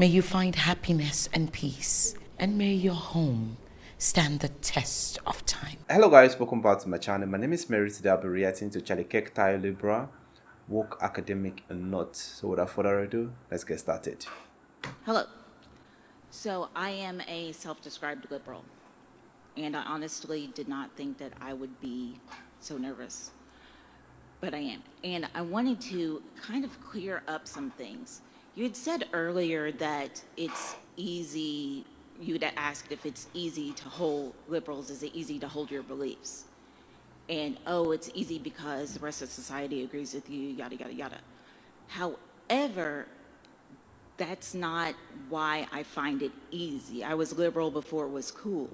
May you find happiness and peace, and may your home stand the test of time. Hello guys, welcome back to my channel. My name is Mary. Today I'll be reacting to Charlie Kirk Tayo Libra, Woke Academic and Not. So without further ado, let's get started. Hello. So I am a self-described liberal, and I honestly did not think that I would be so nervous, but I am. And I wanted to kind of clear up some things. You had said earlier that it's easy, you had asked if it's easy to hold liberals, is it easy to hold your beliefs? And, oh, it's easy because the rest of society agrees with you, yada, yada, yada. However, that's not why I find it easy. I was liberal before it was cool.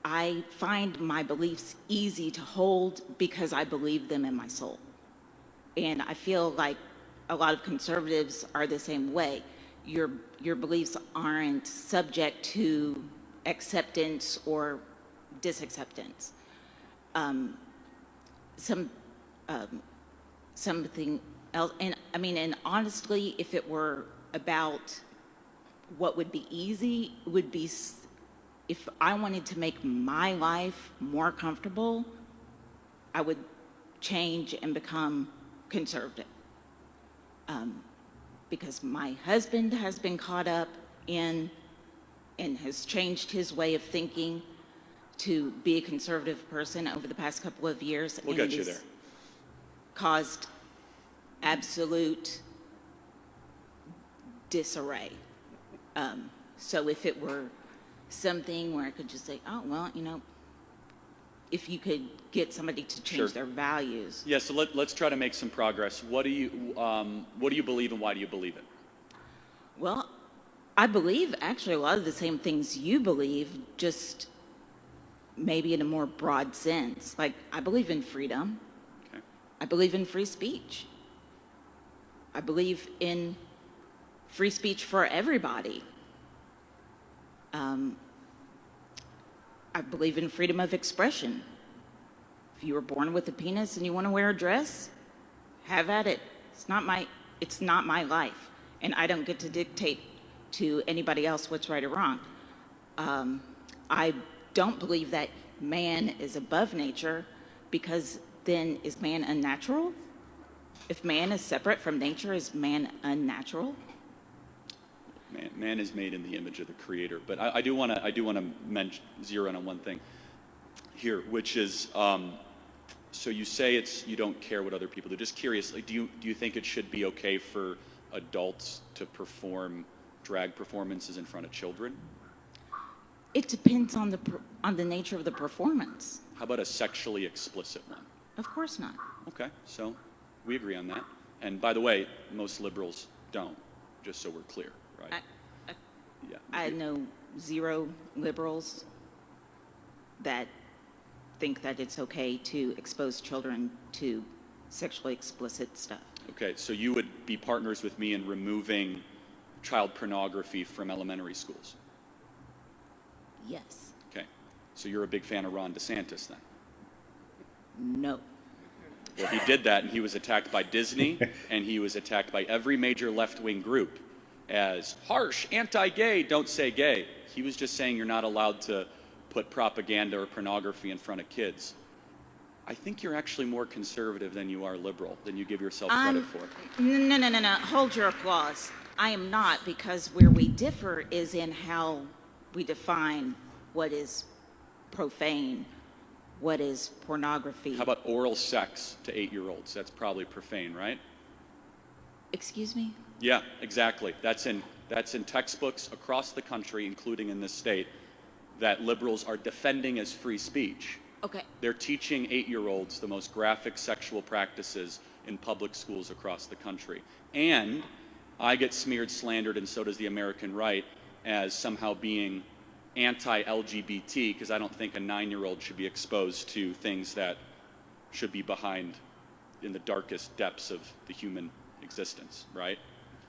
I find my beliefs easy to hold because I believe them in my soul. And I feel like a lot of conservatives are the same way. Your beliefs aren't subject to acceptance or disacceptance. Something else, and I mean, and honestly, if it were about what would be easy, it would be if I wanted to make my life more comfortable, I would change and become conservative. Because my husband has been caught up in and has changed his way of thinking to be a conservative person over the past couple of years. We'll get you there. Caused absolute disarray. So if it were something where I could just say, oh, well, you know, if you could get somebody to change Sure. their values. Yeah, so let's try to make some progress. What do you believe and why do you believe it? Well, I believe actually a lot of the same things you believe, just maybe in a more broad sense. Like, I believe in freedom. Okay. I believe in free speech. I believe in free speech for everybody. I believe in freedom of expression. If you were born with a penis and you want to wear a dress, have at it. It's not my life, and I don't get to dictate to anybody else what's right or wrong. I don't believe that man is above nature, because then is man unnatural? If man is separate from nature, is man unnatural? Man is made in the image of the Creator, but I do want to zero in on one thing here, which is so you say you don't care what other people do. Just curious, like, do you think it should be okay for adults to perform drag performances in front of children? It depends on the nature of the performance. How about a sexually explicit one? Of course not. Okay, so we agree on that. And by the way, most liberals don't, just so we're clear, right? Yeah. I know zero liberals that think that it's okay to expose children to sexually explicit stuff. Okay, so you would be partners with me in removing child pornography from elementary schools? Yes. Okay, so you're a big fan of Ron DeSantis then? No. Well, he did that, and he was attacked by Disney, and he was attacked by every major left-wing group as harsh, anti-gay, don't say gay. He was just saying you're not allowed to put propaganda or pornography in front of kids. I think you're actually more conservative than you are liberal, than you give yourself credit for. No. Hold your applause. I am not, because where we differ is in how we define what is profane, what is pornography. How about oral sex to 8-year-olds? That's probably profane, right? Excuse me? Yeah, exactly. That's in textbooks across the country, including in this state, that liberals are defending as free speech. Okay. They're teaching 8-year-olds the most graphic sexual practices in public schools across the country. And I get smeared, slandered, and so does the American right, as somehow being anti-LGBT, because I don't think a 9-year-old should be exposed to things that should be behind in the darkest depths of the human existence, right?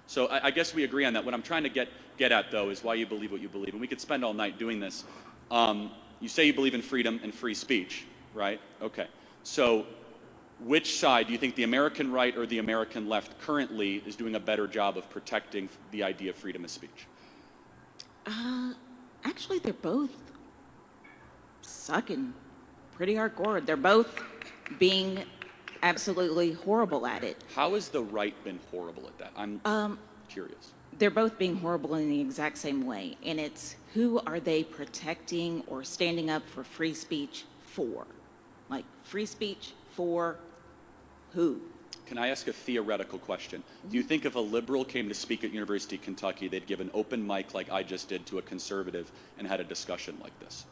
So I guess we agree on that. What I'm trying to get at, though, is why you believe what you believe. And we could spend all night doing this. You say you believe in freedom and free speech, right? Okay. So Which side do you think the American right or the American left currently is doing a better job of protecting the idea of freedom of speech? Actually, they're both sucking pretty hardcore. They're both being absolutely horrible at it. How has the right been horrible at that? I'm curious. They're both being horrible in the exact same way. And it's who are they protecting or standing up for free speech for? Like, free speech for who? Can I ask a theoretical question? Do you think if a liberal came to speak at University of Kentucky, they'd give an open mic like I just did to a conservative and had a discussion like this?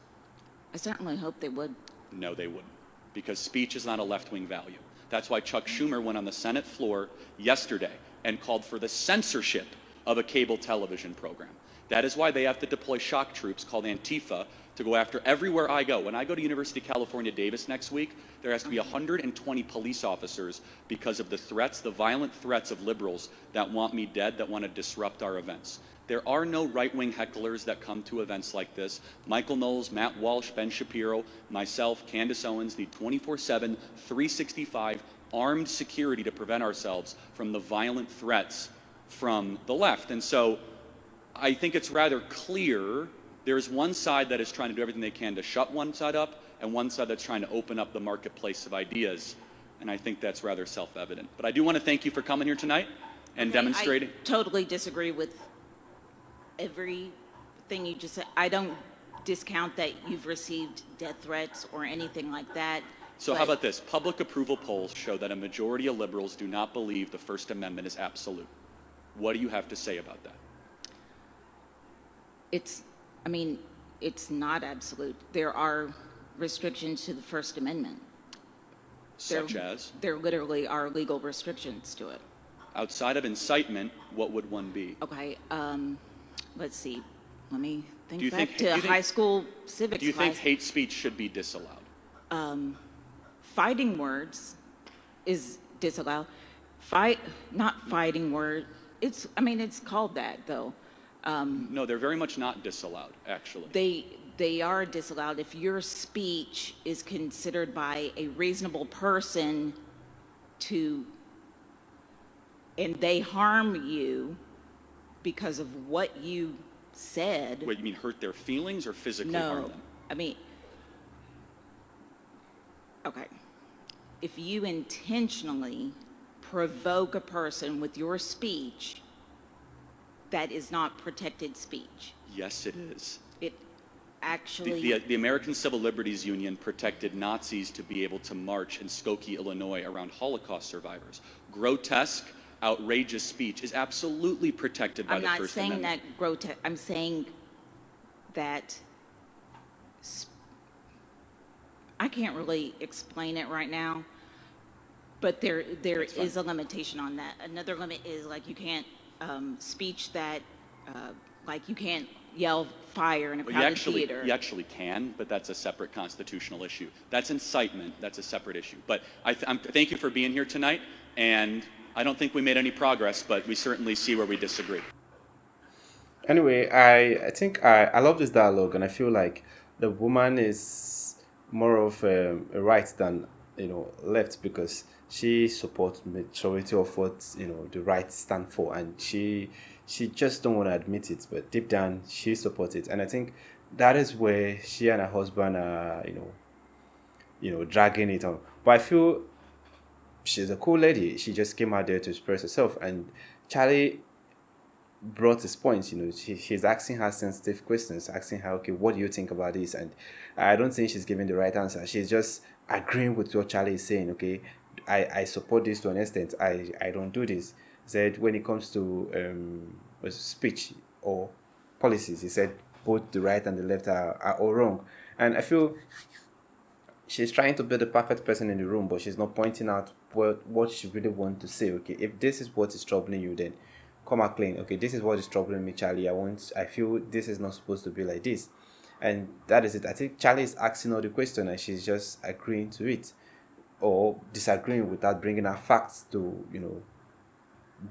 I certainly hope they would. No, they wouldn't, because speech is not a left-wing value. That's why Chuck Schumer went on the Senate floor yesterday and called for the censorship of a cable television program. That is why they have to deploy shock troops called Antifa to go after everywhere I go. When I go to University of California, Davis next week, there has to be 120 police officers because of the threats, the violent threats of liberals that want me dead, that want to disrupt our events. There are no right-wing hecklers that come to events like this. Michael Knowles, Matt Walsh, Ben Shapiro, myself, Candace Owens need 24/7, 365 armed security to prevent ourselves from the violent threats from the left. And so I think it's rather clear there's one side that is trying to do everything they can to shut one side up and one side that's trying to open up the marketplace of ideas. And I think that's rather self-evident. But I do want to thank you for coming here tonight and demonstrating. I totally disagree with everything you just said. I don't discount that you've received death threats or anything like that. So how about this? Public approval polls show that a majority of liberals do not believe the First Amendment is absolute. What do you have to say about that? It's not absolute. There are restrictions to the First Amendment. Such as? There literally are legal restrictions to it. Outside of incitement, what would one be? Okay, let's see. Let me Do think you back think- to do you think- high school civics Do you think class. hate speech should be disallowed? Fighting words is disallowed. Not fighting word. It's called that though. No, they're very much not disallowed, actually. They are disallowed if your speech is considered by a reasonable person and they harm you because of what you said. Wait, you mean hurt their feelings or physically harm No, them? Okay. If you intentionally provoke a person with your speech, that is not protected speech. Yes, it is. It actually, The American Civil Liberties Union protected Nazis to be able to march in Skokie, Illinois around Holocaust survivors. Grotesque, outrageous speech is absolutely protected by I'm the not First saying Amendment. that grotesque, I'm saying that I can't really explain it right now, but there That's fine. is a limitation on that. Another limit is like you can't speech that like you can't yell fire in a Well, crowded theater. you actually can, but that's a separate constitutional issue. That's incitement. That's a separate issue. But thank you for being here tonight, and I don't think we made any progress, but we certainly see where we disagree. Anyway, I think I love this dialogue, and I feel like the woman is more of a right than left, because she supports majority of what the right stand for, and she just don't want to admit it, but deep down she supports it. And I think that is where she and her husband are dragging it on. But I feel she's a cool lady. She just came out there to express herself, and Charlie brought his points. She's asking her sensitive questions, asking her, okay, what do you think about this? And I don't think she's giving the right answer. She's just agreeing with what Charlie is saying. Okay, I support this to an extent. I don't do this. Said when it comes to speech or policies, he said both the right and the left are all wrong. And I feel she's trying to be the perfect person in the room, but she's not pointing out what she really wants to say. Okay, if this is what is troubling you, then come out clean. Okay, this is what is troubling me, Charlie. I feel this is not supposed to be like this. And that is it. I think Charlie is asking all the question and she's just agreeing to it, or disagreeing without bringing her facts to,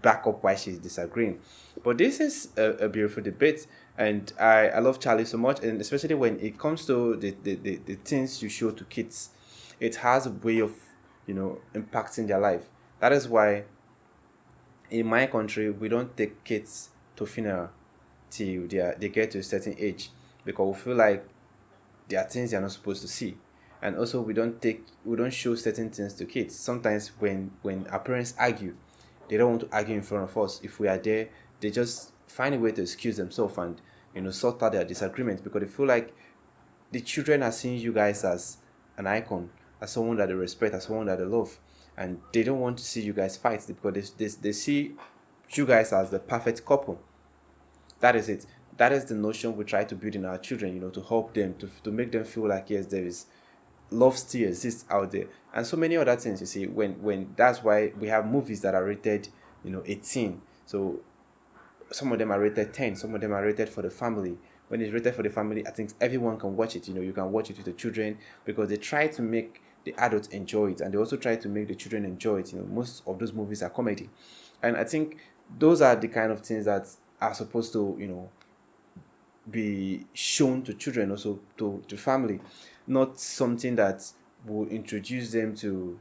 back up why she's disagreeing. But this is a beautiful debate, and I love Charlie so much, and especially when it comes to the things you show to kids. It has a way of impacting their life. That is why in my country we don't take kids to funeral till they get to a certain age, because we feel like there are things they're not supposed to see. And also we don't show certain things to kids. Sometimes when our parents argue, they don't want to argue in front of us. If we are there, they just find a way to excuse themselves and sort out their disagreements, because they feel like the children are seeing you guys as an icon, as someone that they respect, as someone that they love, and they don't want to see you guys fight, because they see you guys as the perfect couple. That is it. That is the notion we try to build in our children, to help them, to make them feel like, yes, there is love still exists out there, and so many other things. You see, when that's why we have movies that are rated 18. So some of them are rated 10, some of them are rated for the family. When it's rated for the family, I think everyone can watch it. You can watch it with the children, because they try to make the adults enjoy it, and they also try to make the children enjoy it. Most of those movies are comedy, and I think those are the kind of things that are supposed to be shown to children, also to family, not something that will introduce them to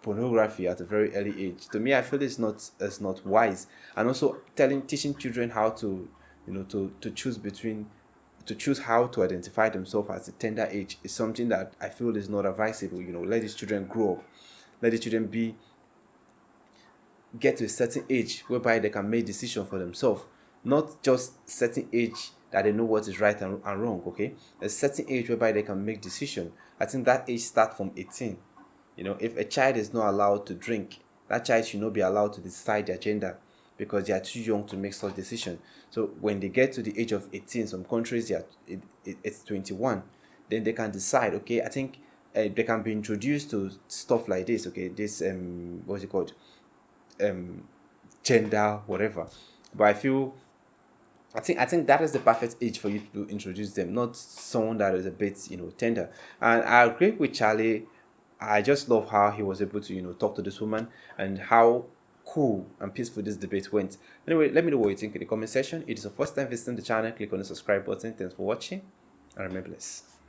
pornography at a very early age. To me, I feel it's not wise. And also teaching children how to to choose between to choose how to identify themselves at a tender age is something that I feel is not advisable. Let these children grow up, let the children get to a certain age whereby they can make decisions for themselves, not just certain age that they know what is right and wrong. Okay, a certain age whereby they can make decision. I think that age starts from 18. If a child is not allowed to drink, that child should not be allowed to decide their gender, because they are too young to make such decision. So when they get to the age of 18, some countries it's 21, then they can decide. Okay, I think they can be introduced to stuff like this. Okay, this what's it called, gender, whatever. But I think that is the perfect age for you to introduce them, not someone that is a bit tender. And I agree with Charlie. I just love how he was able to talk to this woman, and how cool and peaceful this debate went. Anyway, let me know what you think in the comment section. If it's your first time visiting the channel, click on the subscribe button. Thanks for watching, and remember this.